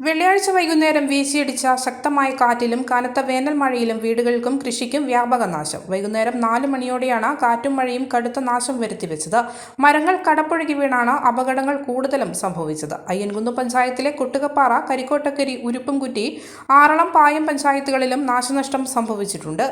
വെള്ളിയാഴ്ച വൈകുന്നേരം വീശിയടിച്ച ശക്തമായ കാറ്റിലും കനത്ത വേനൽ മഴയിലും വീടുകൾക്കും കൃഷിക്കും വ്യാപക നാശം. വൈകുന്നേരം 4 മണിയോടെയാണ് കാറ്റും മഴയും കടുത്ത നാശം വരുത്തിവെച്ചത്. മരങ്ങൾ കടപുഴകി വീണാണ് അപകടങ്ങൾ കൂടുതലും സംഭവിച്ചത്. അയ്യൻകുന്ന് പഞ്ചായത്തിലെ കൊട്ടുകപ്പാറ, കരിക്കോട്ടക്കരി, ഉരുപ്പുംകുറ്റി, ആറളം, പായം പഞ്ചായത്തുകളിലും നാശനഷ്ടം സംഭവിച്ചിട്ടുണ്ട്.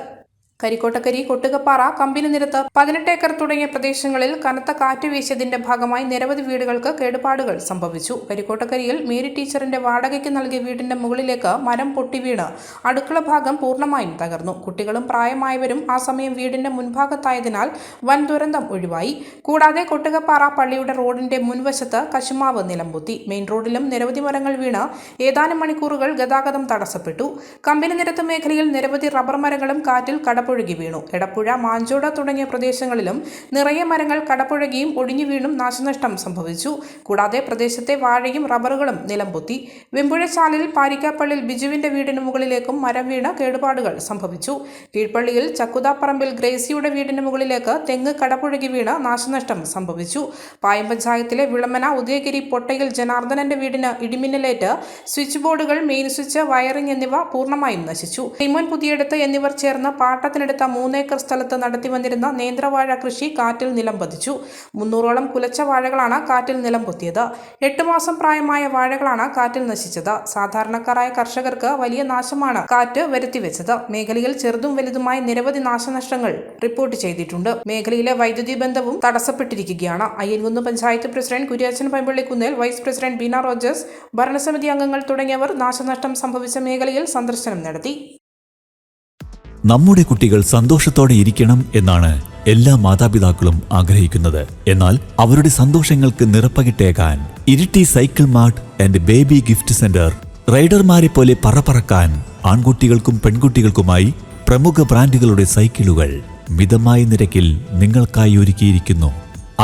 കരിക്കോട്ടക്കരി, കൊട്ടുകപ്പാറ, കമ്പനിനിരത്ത്, 18 ഏക്കർ തുടങ്ങിയ പ്രദേശങ്ങളിൽ കനത്ത കാറ്റ് വീശിയതിന്റെ ഭാഗമായി നിരവധി വീടുകൾക്ക് കേടുപാടുകൾ സംഭവിച്ചു. കരിക്കോട്ടക്കരിയിൽ മേരി ടീച്ചറിന്റെ വാടകയ്ക്ക് നൽകിയ വീടിന്റെ മുകളിലേക്ക് മരം പൊട്ടിവീണ് അടുക്കള ഭാഗം പൂർണ്ണമായും തകർന്നു. കുട്ടികളും പ്രായമായവരും ആ സമയം വീടിന്റെ മുൻഭാഗത്തായതിനാൽ വൻ ദുരന്തം ഒഴിവായി. കൂടാതെ കൊട്ടുകപ്പാറ പള്ളിയുടെ റോഡിന്റെ മുൻവശത്ത് കശുമാവ് നിലംപൊത്തി. മെയിൻ റോഡിലും നിരവധി മരങ്ങൾ വീണ് ഏതാനും മണിക്കൂറുകൾ ഗതാഗതം തടസ്സപ്പെട്ടു. കമ്പനിനിരത്ത് മേഖലയിൽ നിരവധി റബ്ബർ മരങ്ങളും കാറ്റിൽ കടപുഴകി വീണു. എടപ്പുഴ, മാഞ്ചോട് തുടങ്ങിയ പ്രദേശങ്ങളിലും നിറയെ മരങ്ങൾ കടപുഴകിയും ഒടിഞ്ഞു വീണും നാശനഷ്ടം സംഭവിച്ചു. കൂടാതെ പ്രദേശത്തെ വാഴയും റബ്ബറുകളും നിലംപൊത്തി. വെമ്പുഴച്ചാലിൽ പാരിക്കാപ്പള്ളിൽ ബിജുവിന്റെ വീടിന് മുകളിലേക്കും മരം വീണ് കേടുപാടുകൾ സംഭവിച്ചു. കീഴ്പള്ളിയിൽ ചക്കുതാപ്പറമ്പിൽ ഗ്രേസിയുടെ വീടിന് മുകളിലേക്ക് തെങ്ങ് കടപുഴകി വീണ് നാശനഷ്ടം സംഭവിച്ചു. പായം പഞ്ചായത്തിലെ വിളമന, ഉദയഗിരി, പൊട്ടയിൽ ജനാർദ്ദനന്റെ വീടിന് ഇടിമിന്നലേറ്റ് സ്വിച്ച് ബോർഡുകൾ, മെയിൻ സ്വിച്ച്, വയറിംഗ് എന്നിവ പൂർണ്ണമായും നശിച്ചു. ടൈമോൻ പുതിയെടുത്ത് എന്നിവർ ചേർന്ന് പാട്ടത്തിനെടുത്ത 3 ഏക്കർ സ്ഥലത്ത് നടത്തിവന്നിരുന്ന നേന്ത്രവാഴ കൃഷി കാറ്റിൽ നിലംപതിച്ചു. 300ഓളം കുലച്ച വാഴകളാണ് കാറ്റിൽ നിലംപൊത്തിയത്. 8 മാസം പ്രായമായ വാഴകളാണ് കാറ്റിൽ നശിച്ചത്. സാധാരണക്കാരായ കർഷകർക്ക് വലിയ നാശമാണ് കാറ്റ് വരുത്തിവെച്ചത്. മേഖലയിൽ ചെറുതും വലുതുമായ നിരവധി നാശനഷ്ടങ്ങൾ റിപ്പോർട്ട് ചെയ്തിട്ടുണ്ട്. മേഖലയിലെ വൈദ്യുതി ബന്ധവും തടസ്സപ്പെട്ടിരിക്കുകയാണ്. Ayyankunnu panchayat president Kuriachan Paimpallikkunnel, vice president Beena Rogers, ഭരണസമിതി അംഗങ്ങൾ തുടങ്ങിയവർ നാശനഷ്ടം സംഭവിച്ച മേഖലയിൽ സന്ദർശനം നടത്തി. നമ്മുടെ കുട്ടികൾ സന്തോഷത്തോടെ ഇരിക്കണം എന്നാണ് എല്ലാ മാതാപിതാക്കളും ആഗ്രഹിക്കുന്നത്. എന്നാൽ അവരുടെ സന്തോഷങ്ങൾക്ക് നിറപ്പകിട്ടേകാൻ Iritty cycle mart and baby gift centre റൈഡർമാരെ പോലെ പറക്കാൻ ആൺകുട്ടികൾക്കും പെൺകുട്ടികൾക്കുമായി പ്രമുഖ ബ്രാൻഡുകളുടെ സൈക്കിളുകൾ മിതമായ നിരക്കിൽ നിങ്ങൾക്കായി ഒരുക്കിയിരിക്കുന്നു.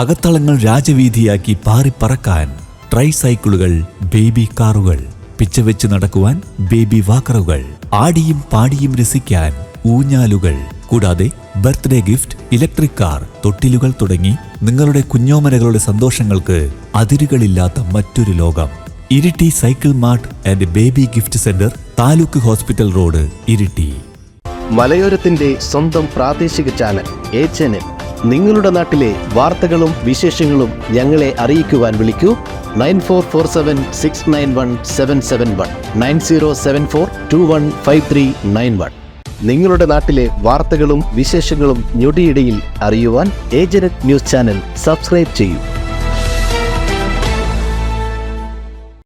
അകത്തളങ്ങൾ രാജവീതിയാക്കി പാറിപ്പറക്കാൻ ട്രൈ സൈക്കിളുകൾ, ബേബി കാറുകൾ, പിച്ചവെച്ച് നടക്കുവാൻ ബേബി വാക്കറുകൾ, ആടിയും പാടിയും രസിക്കാൻ ഊഞ്ഞാലുകൾ, കൂടാതെ ബർത്ത്ഡേ ഗിഫ്റ്റ്, ഇലക്ട്രിക് കാർ, തൊട്ടിലുകൾ തുടങ്ങി നിങ്ങളുടെ കുഞ്ഞോമനകളുടെ സന്തോഷങ്ങൾക്ക് അതിരുകളില്ലാത്ത മറ്റൊരു ലോകം. Iritty cycle mart and baby gift centre, taluk hospital road, Iritty. മലയോരത്തിന്റെ സ്വന്തം പ്രാദേശിക ചാനൽ A-Channel. നിങ്ങളുടെ നാട്ടിലെ വാർത്തകളും വിശേഷങ്ങളും ഞങ്ങളെ അറിയിക്കുവാൻ വിളിക്കൂ 9447691771 9074215391. നിങ്ങളുടെ നാട്ടിലെ വാർത്തകളും വിശേഷങ്ങളും ഞൊടിയിടയിൽ അറിയുവാൻ A-Channel ന്യൂസ് ചാനൽ സബ്സ്ക്രൈബ് ചെയ്യൂ.